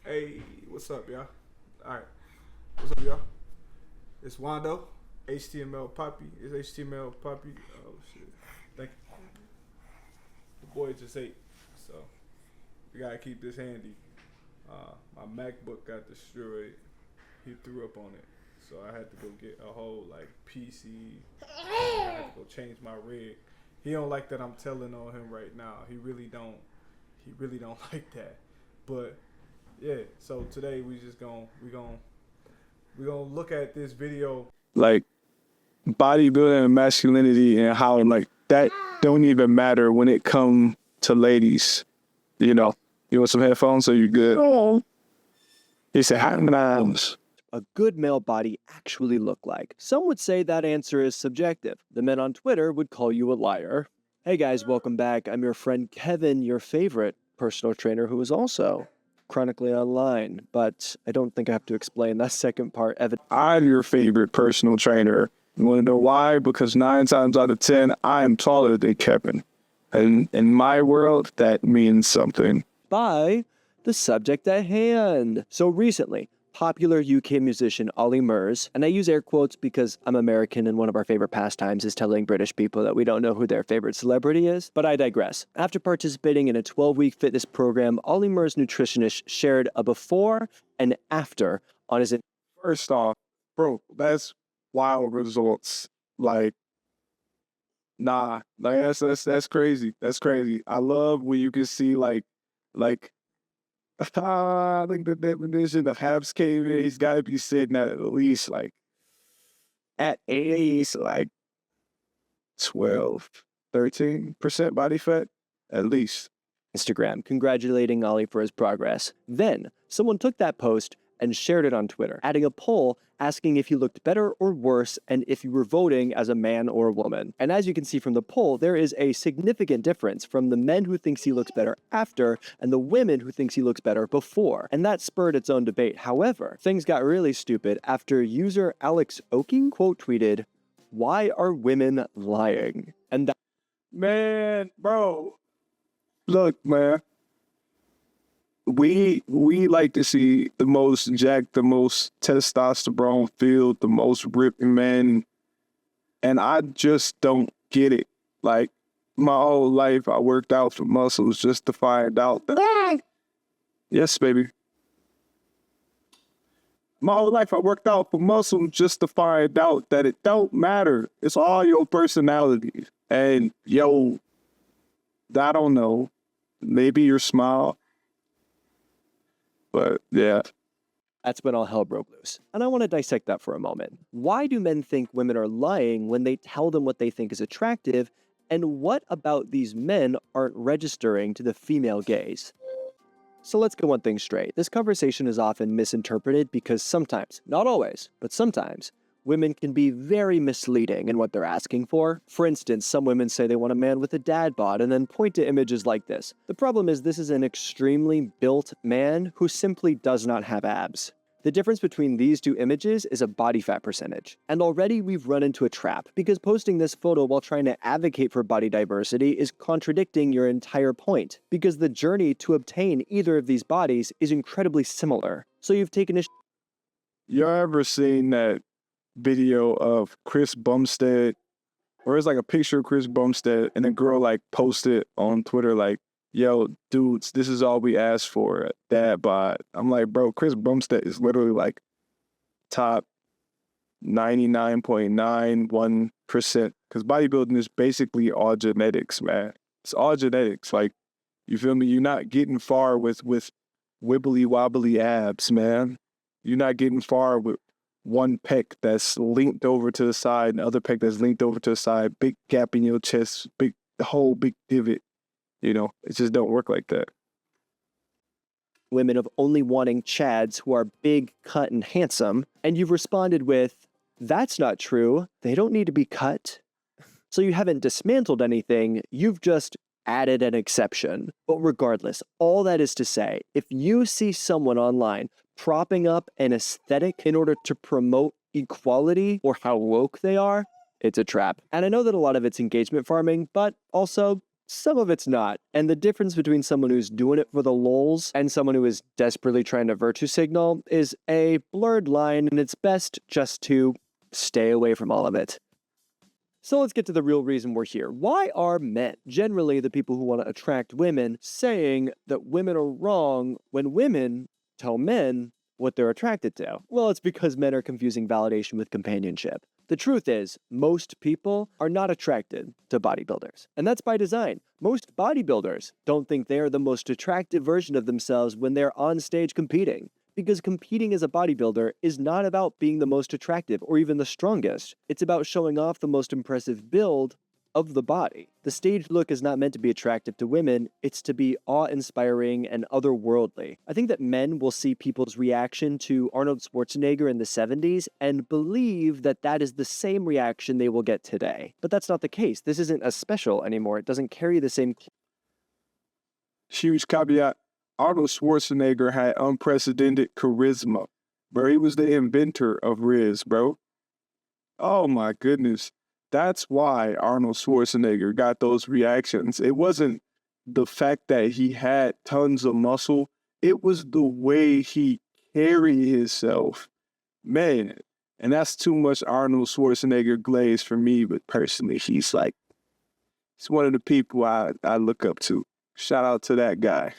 Hey, what's up, y'all? All right, what's up, y'all? It's Wando, HTML Poppy. It's HTML Poppy. Oh shit! Thank you. The boy just ate, so we gotta keep this handy. My MacBook got destroyed. He threw up on it, so I had to go get a whole like PC. I had to go change my rig. He don't like that I'm telling on him right now. He really don't. He really don't like that. But yeah, so today we gonna look at this video. Like bodybuilding and masculinity and how like that don't even matter when it come to ladies. You know, you want some headphones so you good? Oh. He said, "How many a good male body actually look like? Some would say that answer is subjective. The men on Twitter would call you a liar. Hey guys, welcome back. I'm your friend Kevin, your favorite personal trainer who is also chronically online, but I don't think I have to explain that second part. I'm your favorite personal trainer. You want to know why? Because 9 times out of 10, I am taller than Kevin. And in my world, that means something. By the subject at hand. So recently, popular UK musician Ollie Murs, and I use air quotes because I'm American and one of our favorite pastimes is telling British people that we don't know who their favorite celebrity is, but I digress. After participating in a 12-week fitness program, Ollie Murs' nutritionist shared a before and after on his... First off, bro, that's wild results. Like, nah, like that's crazy. That's crazy. I love when you can see like I think the definition of Habs came in, he's got to be sitting at least like 12, 13% body fat, at least. Instagram, congratulating Ollie for his progress. Then, someone took that post and shared it on Twitter, adding a poll asking if he looked better or worse and if you were voting as a man or a woman. And as you can see from the poll, there is a significant difference from the men who thinks he looks better after and the women who thinks he looks better before. And that spurred its own debate. However, things got really stupid after user Alex Oki quote tweeted, "Why are women lying?" And that... Man, bro, look, man. We like to see the most jacked, the most testosterone filled, the most ripped men, and I just don't get it. Like my whole life, I worked out for muscles just to find out that yes, baby. My whole life, I worked out for muscles just to find out that it don't matter. It's all your personality, and yo, I don't know, maybe your smile. But yeah. That's when all hell broke loose. And I want to dissect that for a moment. Why do men think women are lying when they tell them what they think is attractive? And what about these men aren't registering to the female gaze? So let's get one thing straight. This conversation is often misinterpreted because sometimes, not always, but sometimes, women can be very misleading in what they're asking for. For instance, some women say they want a man with a dad bod and then point to images like this. The problem is this is an extremely built man who simply does not have abs. The difference between these two images is a body fat percentage. And already we've run into a trap, because posting this photo while trying to advocate for body diversity is contradicting your entire point, because the journey to obtain either of these bodies is incredibly similar. So you've taken a... You ever seen that video of Chris Bumstead, or it's like a picture of Chris Bumstead, and a girl like posted on Twitter like, "Yo, dudes, this is all we asked for, dad bod." I'm like, bro, Chris Bumstead is literally like top 99.91%, because bodybuilding is basically all genetics, man. It's all genetics. Like, you feel me? You're not getting far with wibbly wobbly abs, man. You're not getting far with one pec that's linked over to the side and the other pec that's linked over to the side, big gap in your chest, big divot. You know, it just don't work like that. Women of only wanting chads who are big, cut, and handsome, and you've responded with, "That's not true. They don't need to be cut." So you haven't dismantled anything, you've just added an exception. But regardless, all that is to say, if you see someone online propping up an aesthetic in order to promote equality or how woke they are, it's a trap. And I know that a lot of it's engagement farming, but also some of it's not. And the difference between someone who's doing it for the lols and someone who is desperately trying to virtue signal is a blurred line, and it's best just to stay away from all of it. So let's get to the real reason we're here. Why are men, generally the people who want to attract women, saying that women are wrong when women tell men what they're attracted to? Well, it's because men are confusing validation with companionship. The truth is, most people are not attracted to bodybuilders. And that's by design. Most bodybuilders don't think they are the most attractive version of themselves when they're on stage competing. Because competing as a bodybuilder is not about being the most attractive or even the strongest. It's about showing off the most impressive build of the body. The stage look is not meant to be attractive to women, it's to be awe-inspiring and otherworldly. I think that men will see people's reaction to Arnold Schwarzenegger in the 70s and believe that that is the same reaction they will get today. But that's not the case. This isn't a special anymore. It doesn't carry the same... Huge caveat. Arnold Schwarzenegger had unprecedented charisma. Bro, he was the inventor of Riz, bro. Oh my goodness. That's why Arnold Schwarzenegger got those reactions. It wasn't the fact that he had tons of muscle. It was the way he carried himself. Man, and that's too much Arnold Schwarzenegger glaze for me, but personally, he's one of the people I look up to. Shout out to that guy.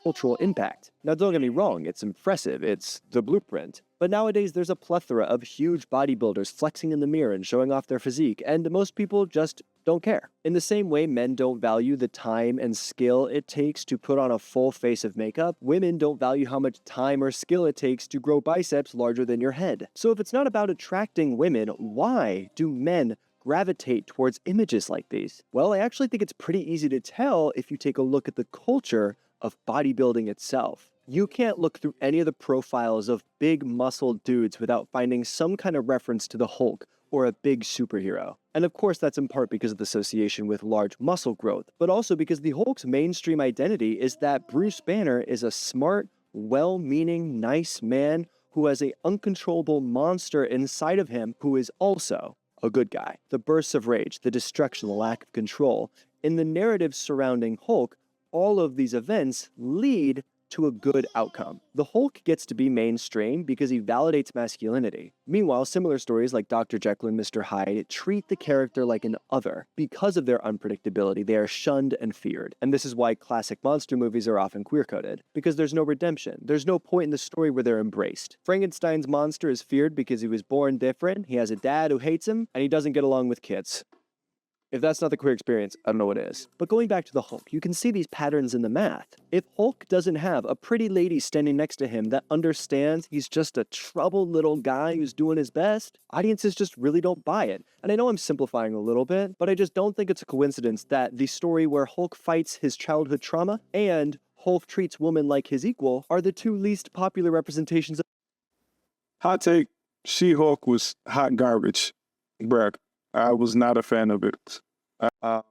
Cultural impact. Now, don't get me wrong, it's impressive, it's the blueprint. But nowadays, there's a plethora of huge bodybuilders flexing in the mirror and showing off their physique, and most people just don't care. In the same way men don't value the time and skill it takes to put on a full face of makeup, women don't value how much time or skill it takes to grow biceps larger than your head. So if it's not about attracting women, why do men gravitate towards images like these? Well, I actually think it's pretty easy to tell if you take a look at the culture of bodybuilding itself. You can't look through any of the profiles of big muscled dudes without finding some kind of reference to the Hulk or a big superhero. And of course that's in part because of the association with large muscle growth, but also because the Hulk's mainstream identity is that Bruce Banner is a smart, well-meaning, nice man who has an uncontrollable monster inside of him who is also a good guy. The bursts of rage, the destruction, the lack of control. In the narrative surrounding Hulk, all of these events lead to a good outcome. The Hulk gets to be mainstream because he validates masculinity. Meanwhile, similar stories like Dr. Jekyll and Mr. Hyde treat the character like an other. Because of their unpredictability, they are shunned and feared. And this is why classic monster movies are often queer-coded. Because there's no redemption. There's no point in the story where they're embraced. Frankenstein's monster is feared because he was born different, he has a dad who hates him, and he doesn't get along with kids. If that's not the queer experience, I don't know what is. But going back to the Hulk, you can see these patterns in the math. If Hulk doesn't have a pretty lady standing next to him that understands he's just a troubled little guy who's doing his best, audiences just really don't buy it. And I know I'm simplifying a little bit, but I just don't think it's a coincidence that the story where Hulk fights his childhood trauma and Hulk treats women like his equal are the two least popular representations of... Hot take, She-Hulk was hot garbage. Bruh, I was not a fan of it. of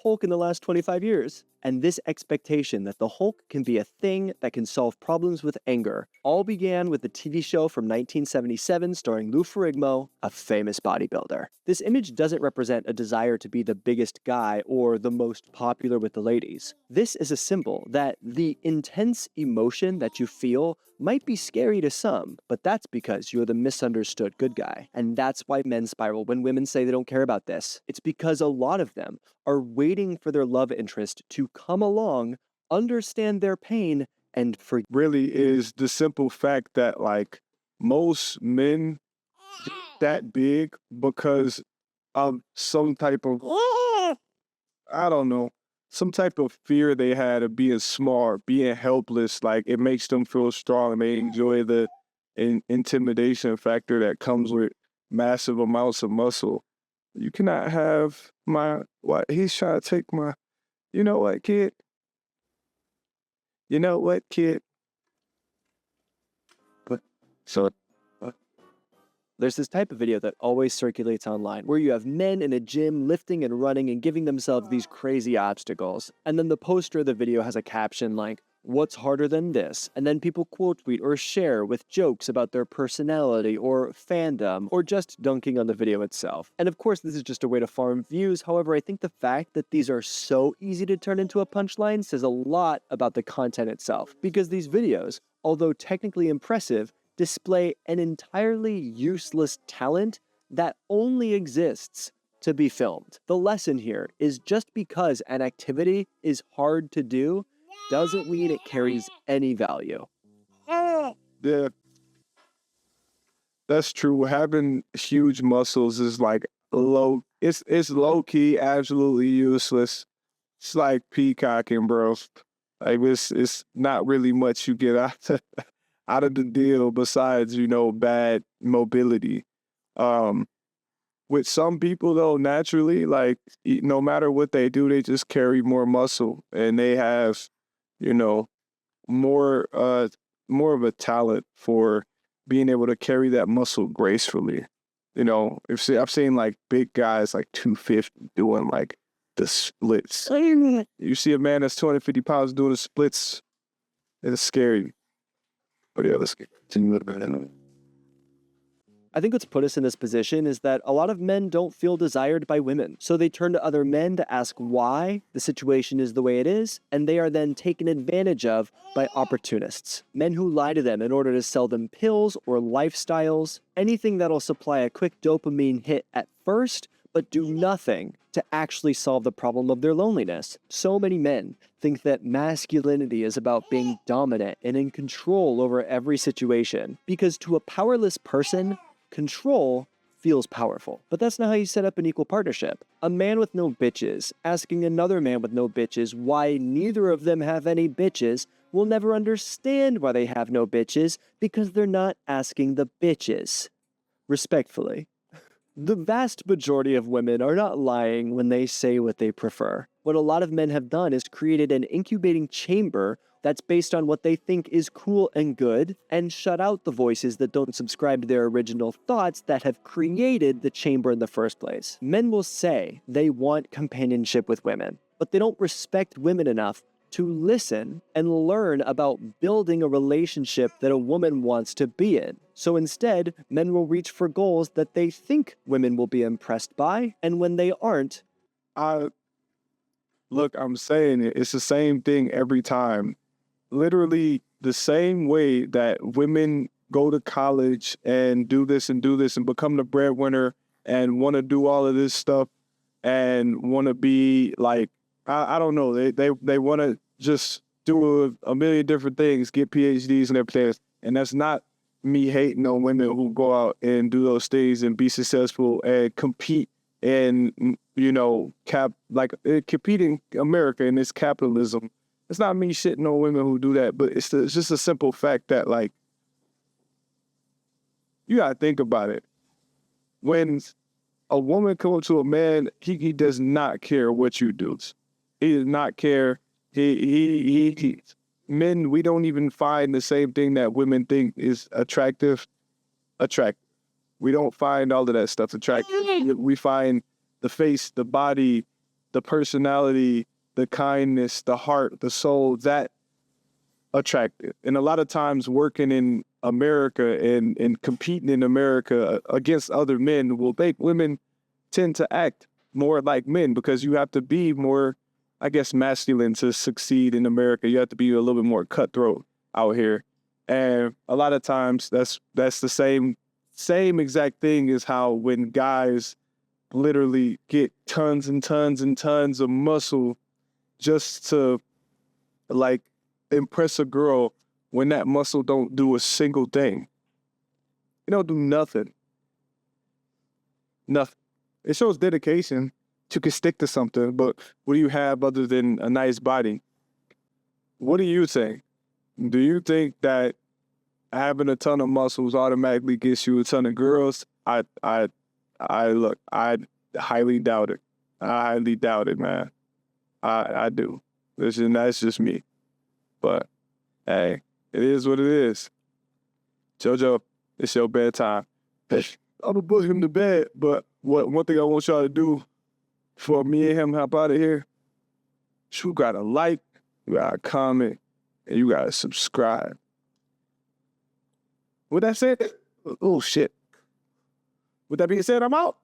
Hulk in the last 25 years. And this expectation that the Hulk can be a thing that can solve problems with anger all began with the TV show from 1977 starring Lou Ferrigno, a famous bodybuilder. This image doesn't represent a desire to be the biggest guy or the most popular with the ladies. This is a symbol that the intense emotion that you feel might be scary to some, but that's because you're the misunderstood good guy. And that's why men spiral when women say they don't care about this. It's because a lot of them are waiting for their love interest to come along, understand their pain, and forgive. Really is the simple fact that most men get that big because of some type of, I don't know, some type of fear they had of being smart, being helpless. Like it makes them feel strong and they enjoy the intimidation factor that comes with massive amounts of muscle. You cannot have he's trying to take my, you know what, kid? You know what, kid? There's this type of video that always circulates online where you have men in a gym lifting and running and giving themselves these crazy obstacles. And then the poster of the video has a caption like, what's harder than this? And then people quote tweet or share with jokes about their personality or fandom or just dunking on the video itself. And of course, this is just a way to farm views. However, I think the fact that these are so easy to turn into a punchline says a lot about the content itself, because these videos, although technically impressive, display an entirely useless talent that only exists to be filmed. The lesson here is just because an activity is hard to do doesn't mean it carries any value. Yeah, that's true. Having huge muscles is like it's low key, absolutely useless. It's like peacocking, bro. Like it's not really much you get out of the deal besides, bad mobility. With some people though, naturally, like no matter what they do, they just carry more muscle and they have, more of a talent for being able to carry that muscle gracefully. I've seen like big guys like 250 doing like the splits. You see a man that's 250 pounds doing the splits, it's scary. But yeah, let's continue a little bit. I think what's put us in this position is that a lot of men don't feel desired by women, so they turn to other men to ask why the situation is the way it is, and they are then taken advantage of by opportunists. Men who lie to them in order to sell them pills or lifestyles, anything that'll supply a quick dopamine hit at first, but do nothing to actually solve the problem of their loneliness. So many men think that masculinity is about being dominant and in control over every situation, because to a powerless person, control feels powerful. But that's not how you set up an equal partnership. A man with no bitches asking another man with no bitches why neither of them have any bitches will never understand why they have no bitches, because they're not asking the bitches. Respectfully. The vast majority of women are not lying when they say what they prefer. What a lot of men have done is created an incubating chamber that's based on what they think is cool and good, and shut out the voices that don't subscribe to their original thoughts that have created the chamber in the first place. Men will say they want companionship with women, but they don't respect women enough to listen and learn about building a relationship that a woman wants to be in. So instead, men will reach for goals that they think women will be impressed by, and when they aren't, Look, I'm saying it's the same thing every time. Literally the same way that women go to college and do this and become the breadwinner and want to do all of this stuff and want to be like, I don't know, they want to just do a million different things, get PhDs and everything. And that's not me hating on women who go out and do those things and be successful and compete and, competing America in this capitalism. It's not me shitting on women who do that, but it's just a simple fact that, like, you gotta think about it. When a woman comes to a man, he does not care what you do. He does not care. Men, we don't even find the same thing that women think is attractive. We don't find all of that stuff attractive. We find the face, the body, the personality, the kindness, the heart, the soul, that attractive. And a lot of times working in America and competing in America against other men will make women tend to act more like men, because you have to be more, I guess, masculine to succeed in America. You have to be a little bit more cutthroat out here. And a lot of times that's the same exact thing as how when guys literally get tons and tons and tons of muscle just to, like, impress a girl, when that muscle don't do a single thing. It don't do nothing. Nothing. It shows dedication. You can stick to something, but what do you have other than a nice body? What do you think? Do you think that having a ton of muscles automatically gets you a ton of girls? I highly doubt it. I highly doubt it, man. I do. That's just me. But hey, it is what it is. JoJo, it's your bedtime. I'm gonna put him to bed, but one thing I want y'all to do before me and him hop out of here, you gotta like, you gotta comment, and you gotta subscribe. With that said, oh shit. With that being said, I'm out.